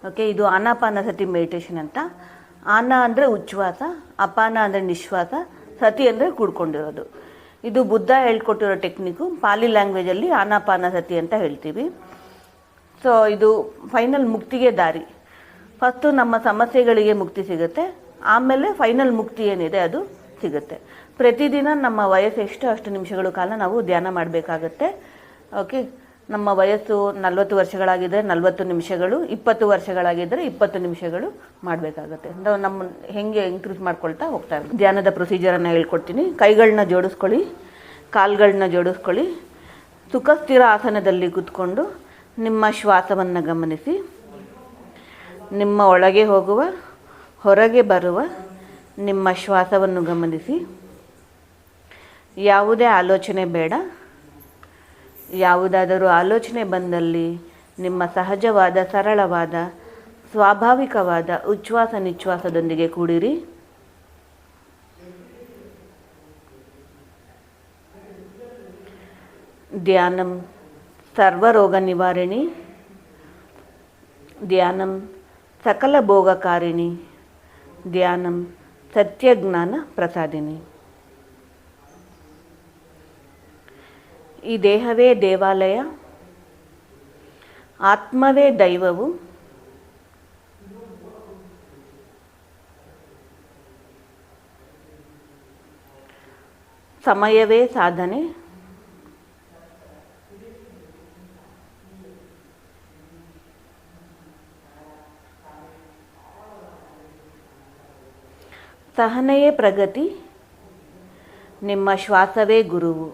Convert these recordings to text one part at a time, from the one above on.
Okay, ಇದು ಆನಾಪಾನಸತಿ meditation ಅಂತ. ಆನ ಅಂದರೆ ಉಚ್ಛ್ವಾಸ, ಅಪಾನ ಅಂದರೆ ನಿಶ್ವಾಸ, ಸತಿ ಅಂದರೆ ಕೂಡ್ಕೊಂಡಿರೋದು. ಇದು ಬುದ್ಧ ಹೇಳ್ಕೊಟ್ಟಿರೋ ಟೆಕ್ನಿಕ್ಕು. ಪಾಲಿ ಲ್ಯಾಂಗ್ವೇಜಲ್ಲಿ ಆನಾಪಾನಸತಿ ಅಂತ ಹೇಳ್ತೀವಿ. ಸೊ ಇದು ಫೈನಲ್ ಮುಕ್ತಿಗೆ ದಾರಿ. ಫಸ್ಟು ನಮ್ಮ ಸಮಸ್ಯೆಗಳಿಗೆ ಮುಕ್ತಿ ಸಿಗುತ್ತೆ, ಆಮೇಲೆ ಫೈನಲ್ ಮುಕ್ತಿ ಏನಿದೆ ಅದು ಸಿಗುತ್ತೆ. ಪ್ರತಿದಿನ ನಮ್ಮ ವಯಸ್ಸು ಎಷ್ಟು ಅಷ್ಟು ನಿಮಿಷಗಳ ಕಾಲ ನಾವು ಧ್ಯಾನ ಮಾಡಬೇಕಾಗತ್ತೆ. ಓಕೆ, ನಮ್ಮ ವಯಸ್ಸು 40 ವರ್ಷಗಳಾಗಿದ್ದರೆ 40 ನಿಮಿಷಗಳು, 20 ವರ್ಷಗಳಾಗಿದ್ದರೆ 20 ನಿಮಿಷಗಳು ಮಾಡಬೇಕಾಗತ್ತೆ. ನಮ್ಮ ಹೆಂಗೆ ಇಂಕ್ರೀಸ್ ಮಾಡ್ಕೊಳ್ತಾ ಹೋಗ್ತಾ ಇರ್ತೀವಿ. ಧ್ಯಾನದ ಪ್ರೊಸೀಜರನ್ನು ಹೇಳ್ಕೊಡ್ತೀನಿ. ಕೈಗಳನ್ನ ಜೋಡಿಸ್ಕೊಳ್ಳಿ, ಕಾಲುಗಳನ್ನ ಜೋಡಿಸ್ಕೊಳ್ಳಿ. ಸುಖಸ್ಥಿರ ಆಸನದಲ್ಲಿ ಕೂತ್ಕೊಂಡು ನಿಮ್ಮ ಶ್ವಾಸವನ್ನು ಗಮನಿಸಿ. ನಿಮ್ಮ ಒಳಗೆ ಹೋಗುವ, ಹೊರಗೆ ಬರುವ ನಿಮ್ಮ ಶ್ವಾಸವನ್ನು ಗಮನಿಸಿ. ಯಾವುದೇ ಆಲೋಚನೆ ಬೇಡ. ಯಾವುದಾದರೂ ಆಲೋಚನೆ ಬಂದಲ್ಲಿ ನಿಮ್ಮ ಸಹಜವಾದ, ಸರಳವಾದ, ಸ್ವಾಭಾವಿಕವಾದ ಉಚ್ಛ್ವಾಸ ನಿಶ್ವಾಸದೊಂದಿಗೆ ಕೂಡಿರಿ. ಧ್ಯಾನಂ ಸರ್ವರೋಗ ನಿವಾರಣಿ, ಧ್ಯಾನಂ ಸಕಲ ಭೋಗಕಾರಿಣಿ, ಧ್ಯಾನಂ ಸತ್ಯಜ್ಞಾನ ಪ್ರಸಾದಿನಿ. ಈ ದೇಹವೇ ದೇವಾಲಯ, ಆತ್ಮವೇ ದೈವವು, ಸಮಯವೇ ಸಾಧನೆ, ಸಹನೆಯೇ ಪ್ರಗತಿ, ನಿಮ್ಮ ಶ್ವಾಸವೇ ಗುರುವು.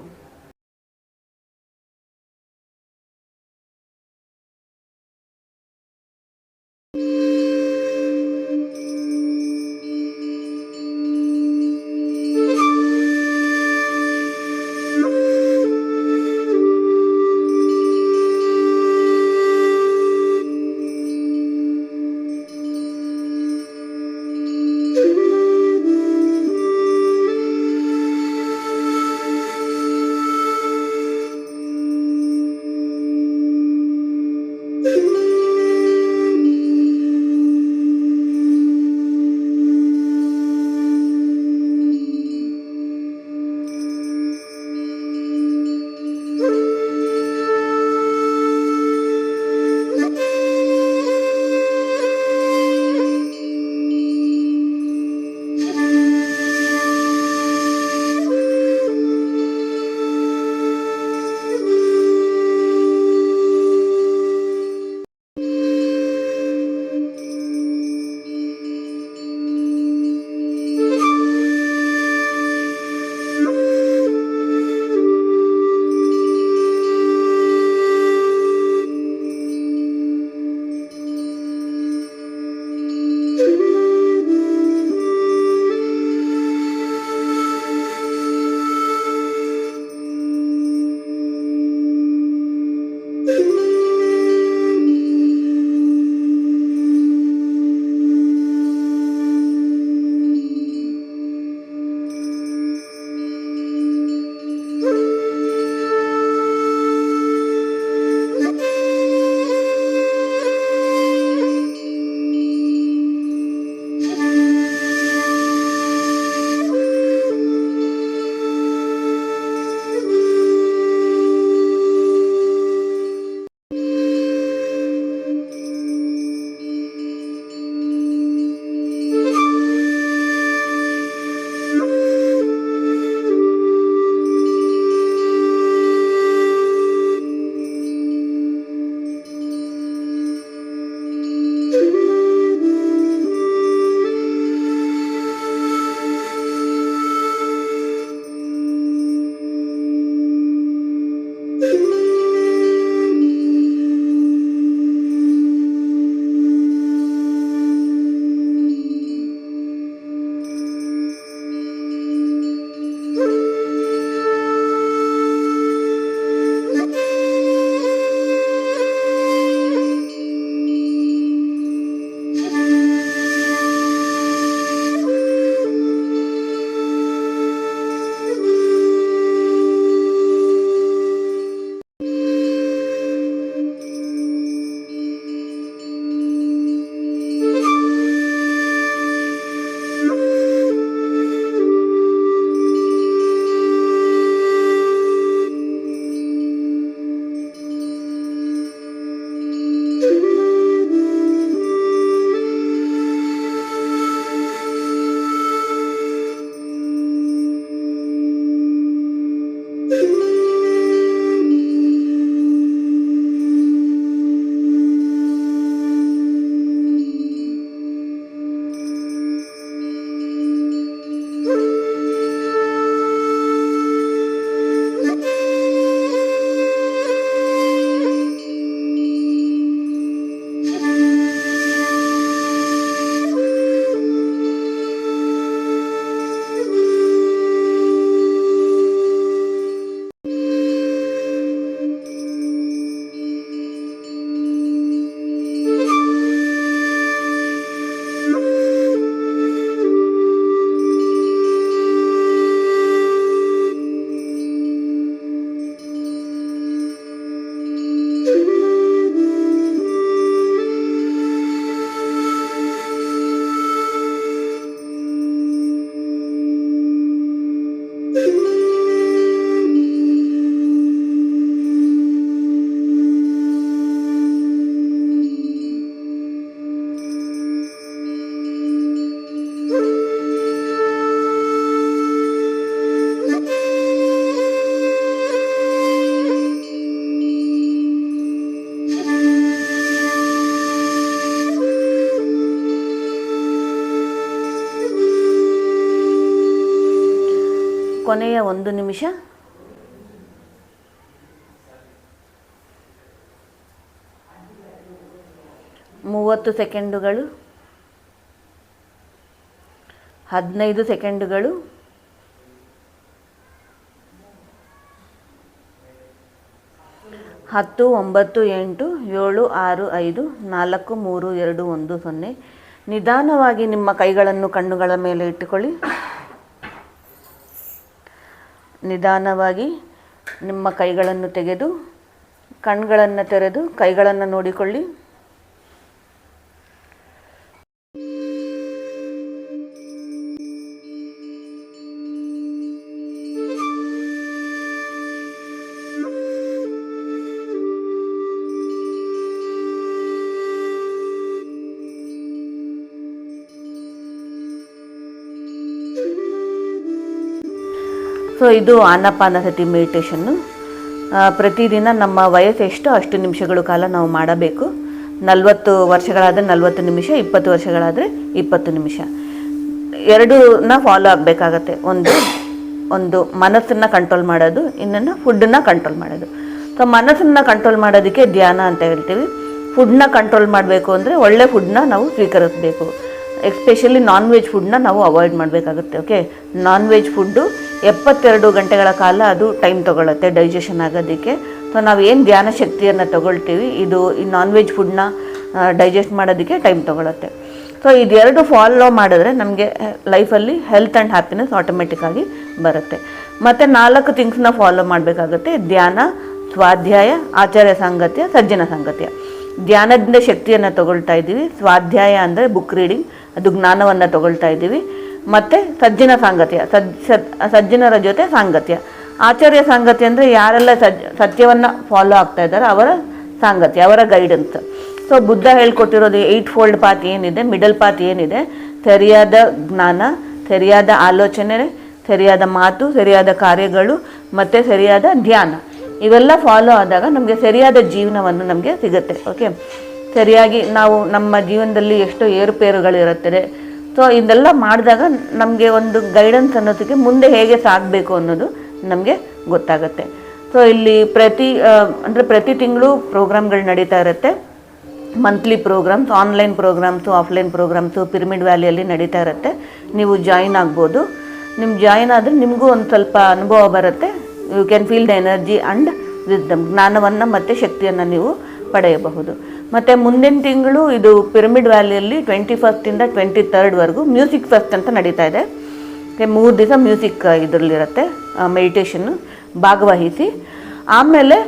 ಕೊನೆಯ 1 ನಿಮಿಷ. 30 ಸೆಕೆಂಡುಗಳು, 15 ಸೆಕೆಂಡುಗಳು, 10, 9, 8, 7, 6, 5, 4, 3, 2, 1, 0. ನಿಧಾನವಾಗಿ ನಿಮ್ಮ ಕೈಗಳನ್ನು ಕಣ್ಣುಗಳ ಮೇಲೆ ಇಟ್ಟುಕೊಳ್ಳಿ. ನಿಧಾನವಾಗಿ ನಿಮ್ಮ ಕೈಗಳನ್ನು ತೆಗೆದು ಕಣ್ಗಳನ್ನು ತೆರೆದು ಕೈಗಳನ್ನು ನೋಡಿಕೊಳ್ಳಿ. ಸೊ ಇದು ಆನಾಪಾನಸತಿ ಮೆಡಿಟೇಷನ್ನು. ಪ್ರತಿದಿನ ನಮ್ಮ ವಯಸ್ಸು ಎಷ್ಟೋ ಅಷ್ಟು ನಿಮಿಷಗಳ ಕಾಲ ನಾವು ಮಾಡಬೇಕು. 40 ವರ್ಷಗಳಾದರೆ 40 ನಿಮಿಷ, 20 ವರ್ಷಗಳಾದರೆ 20 ನಿಮಿಷ. ಎರಡನ್ನ ಫಾಲೋ ಆಗಬೇಕಾಗತ್ತೆ. ಒಂದು ಮನಸ್ಸನ್ನು ಕಂಟ್ರೋಲ್ ಮಾಡೋದು, ಇನ್ನೊಂದು ಫುಡ್ಡನ್ನು ಕಂಟ್ರೋಲ್ ಮಾಡೋದು. ಸೊ ಮನಸ್ಸನ್ನು ಕಂಟ್ರೋಲ್ ಮಾಡೋದಕ್ಕೆ ಧ್ಯಾನ ಅಂತ ಹೇಳ್ತೀವಿ. ಫುಡ್ನ ಕಂಟ್ರೋಲ್ ಮಾಡಬೇಕು ಅಂದರೆ ಒಳ್ಳೆ ಫುಡ್ನ ನಾವು ಸ್ವೀಕರಿಸಬೇಕು. ಎಸ್ಪೆಷಲಿ ನಾನ್ ವೆಜ್ ಫುಡ್ನ ನಾವು ಅವಾಯ್ಡ್ ಮಾಡಬೇಕಾಗುತ್ತೆ. ಓಕೆ, ನಾನ್ ವೆಜ್ ಫುಡ್ಡು 72 ಗಂಟೆಗಳ ಕಾಲ ಅದು ಟೈಮ್ ತೊಗೊಳುತ್ತೆ ಡೈಜೆಷನ್ ಆಗೋದಕ್ಕೆ. ಸೊ ನಾವು ಏನು ಧ್ಯಾನ ಶಕ್ತಿಯನ್ನು ತೊಗೊಳ್ತೀವಿ, ಇದು ಈ ನಾನ್ ವೆಜ್ ಫುಡ್ನ ಡೈಜೆಸ್ಟ್ ಮಾಡೋದಕ್ಕೆ ಟೈಮ್ ತೊಗೊಳುತ್ತೆ. ಸೊ ಇದೆರಡು ಫಾಲೋ ಮಾಡಿದ್ರೆ ನಮಗೆ ಲೈಫಲ್ಲಿ ಹೆಲ್ತ್ ಆ್ಯಂಡ್ ಹ್ಯಾಪಿನೆಸ್ ಆಟೋಮೆಟಿಕ್ಕಾಗಿ ಬರುತ್ತೆ. ಮತ್ತು 4 ಥಿಂಗ್ಸ್ನ ಫಾಲೋ ಮಾಡಬೇಕಾಗುತ್ತೆ: ಧ್ಯಾನ, ಸ್ವಾಧ್ಯಾಯ, ಆಚಾರ್ಯ ಸಾಂಗತ್ಯ, ಸಜ್ಜನ ಸಾಂಗತ್ಯ. ಧ್ಯಾನದಿಂದ ಶಕ್ತಿಯನ್ನು ತಗೊಳ್ತಾ ಇದ್ದೀವಿ. ಸ್ವಾಧ್ಯಾಯ ಅಂದರೆ ಬುಕ್ ರೀಡಿಂಗ್, ಅದು ಜ್ಞಾನವನ್ನು ತಗೊಳ್ತಾ ಇದ್ದೀವಿ. ಮತ್ತು ಸಜ್ಜನ ಸಾಂಗತ್ಯ, ಸಜ್ಜನರ ಜೊತೆ ಸಾಂಗತ್ಯ. ಆಚಾರ್ಯ ಸಾಂಗತ್ಯ ಅಂದರೆ ಯಾರೆಲ್ಲ ಸತ್ಯವನ್ನು ಫಾಲೋ ಆಗ್ತಾ ಇದ್ದಾರೆ ಅವರ ಸಾಂಗತ್ಯ, ಅವರ ಗೈಡೆನ್ಸ್. ಸೊ ಬುದ್ಧ ಹೇಳ್ಕೊಟ್ಟಿರೋದು 8 ಫೋಲ್ಡ್ ಪಾತ್ ಏನಿದೆ, ಮಿಡಲ್ ಪಾತ್ ಏನಿದೆ, ಸರಿಯಾದ ಜ್ಞಾನ, ಸರಿಯಾದ ಆಲೋಚನೆ, ಸರಿಯಾದ ಮಾತು, ಸರಿಯಾದ ಕಾರ್ಯಗಳು ಮತ್ತು ಸರಿಯಾದ ಧ್ಯಾನ, ಇವೆಲ್ಲ ಫಾಲೋ ಆದಾಗ ನಮಗೆ ಸರಿಯಾದ ಜೀವನವನ್ನು ನಮಗೆ ಸಿಗುತ್ತೆ. ಓಕೆ, ಸರಿಯಾಗಿ ನಾವು ನಮ್ಮ ಜೀವನದಲ್ಲಿ ಎಷ್ಟೋ ಏರುಪೇರುಗಳಿರುತ್ತದೆ. ಸೊ ಇದೆಲ್ಲ ಮಾಡಿದಾಗ ನಮಗೆ ಒಂದು ಗೈಡೆನ್ಸ್ ಅನ್ನೋದಕ್ಕೆ ಮುಂದೆ ಹೇಗೆ ಸಾಗಬೇಕು ಅನ್ನೋದು ನಮಗೆ ಗೊತ್ತಾಗುತ್ತೆ. ಸೊ ಇಲ್ಲಿ ಪ್ರತಿ ತಿಂಗಳು ಪ್ರೋಗ್ರಾಮ್ಗಳು ನಡೀತಾ ಇರುತ್ತೆ. Monthly programs, online programs, offline programs pyramid ವ್ಯಾಲಿಯಲ್ಲಿ ನಡೀತಾ ಇರುತ್ತೆ. ನೀವು ಜಾಯಿನ್ ಆಗ್ಬೋದು. ನಿಮ್ಮ ಜಾಯಿನ್ ಆದರೆ ನಿಮಗೂ ಒಂದು ಸ್ವಲ್ಪ ಅನುಭವ ಬರುತ್ತೆ. You can feel the energy and wisdom, ಜ್ಞಾನವನ್ನು ಮತ್ತು ಶಕ್ತಿಯನ್ನು ನೀವು ಪಡೆಯಬಹುದು. ಮತ್ತು ಮುಂದಿನ ತಿಂಗಳು ಇದು ಪಿರಮಿಡ್ ವ್ಯಾಲಿಯಲ್ಲಿ 21 23 ಮ್ಯೂಸಿಕ್ ಫೆಸ್ಟ್ ಅಂತ ನಡೀತಾ ಇದೆ. 3 ದಿವಸ ಮ್ಯೂಸಿಕ್ ಇದರಲ್ಲಿರುತ್ತೆ, ಮೆಡಿಟೇಷನ್ನು ಭಾಗವಹಿಸಿ. ಆಮೇಲೆ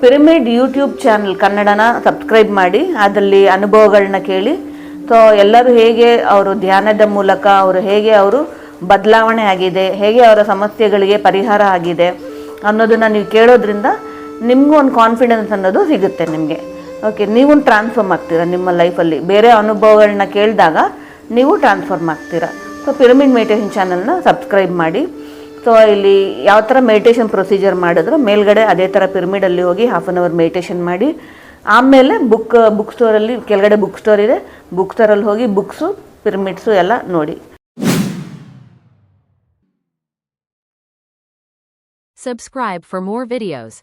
ಪಿರಮಿಡ್ ಯೂಟ್ಯೂಬ್ ಚಾನಲ್ ಕನ್ನಡನ ಸಬ್ಸ್ಕ್ರೈಬ್ ಮಾಡಿ, ಅದರಲ್ಲಿ ಅನುಭವಗಳನ್ನ ಕೇಳಿ. ಸೊ ಎಲ್ಲರೂ ಹೇಗೆ ಅವರು ಧ್ಯಾನದ ಮೂಲಕ ಅವರು ಬದಲಾವಣೆ ಆಗಿದೆ, ಹೇಗೆ ಅವರ ಸಮಸ್ಯೆಗಳಿಗೆ ಪರಿಹಾರ ಆಗಿದೆ ಅನ್ನೋದನ್ನು ನೀವು ಕೇಳೋದ್ರಿಂದ ನಿಮಗೂ ಒಂದು ಕಾನ್ಫಿಡೆನ್ಸ್ ಅನ್ನೋದು ಸಿಗುತ್ತೆ ನಿಮಗೆ. ಓಕೆ, ನೀವು ಟ್ರಾನ್ಸ್ಫಾರ್ಮ್ ಆಗ್ತೀರಾ ನಿಮ್ಮ ಲೈಫಲ್ಲಿ. ಬೇರೆ ಅನುಭವಗಳನ್ನ ಕೇಳಿದಾಗ ನೀವು ಟ್ರಾನ್ಸ್ಫಾರ್ಮ್ ಆಗ್ತೀರಾ. ಸೊ ಪಿರಮಿಡ್ ಮೆಡಿಟೇಷನ್ ಚಾನಲ್ನ ಸಬ್ಸ್ಕ್ರೈಬ್ ಮಾಡಿ. ಸೊ ಇಲ್ಲಿ ಯಾವ ಥರ ಮೆಡಿಟೇಷನ್ ಪ್ರೊಸೀಜರ್ ಮಾಡಿದ್ರು ಮೇಲ್ಗಡೆ ಅದೇ ಥರ ಪಿರಮಿಡಲ್ಲಿ ಹೋಗಿ 1/2 an hour ಮೆಡಿಟೇಷನ್ ಮಾಡಿ. ಆಮೇಲೆ ಬುಕ್ ಸ್ಟೋರಲ್ಲಿ ಕೆಳಗಡೆ ಬುಕ್ ಸ್ಟೋರ್ ಇದೆ, ಬುಕ್ ಸ್ಟೋರಲ್ಲಿ ಹೋಗಿ ಬುಕ್ಸು, ಪಿರಮಿಡ್ಸು ಎಲ್ಲ ನೋಡಿ. Subscribe for more videos.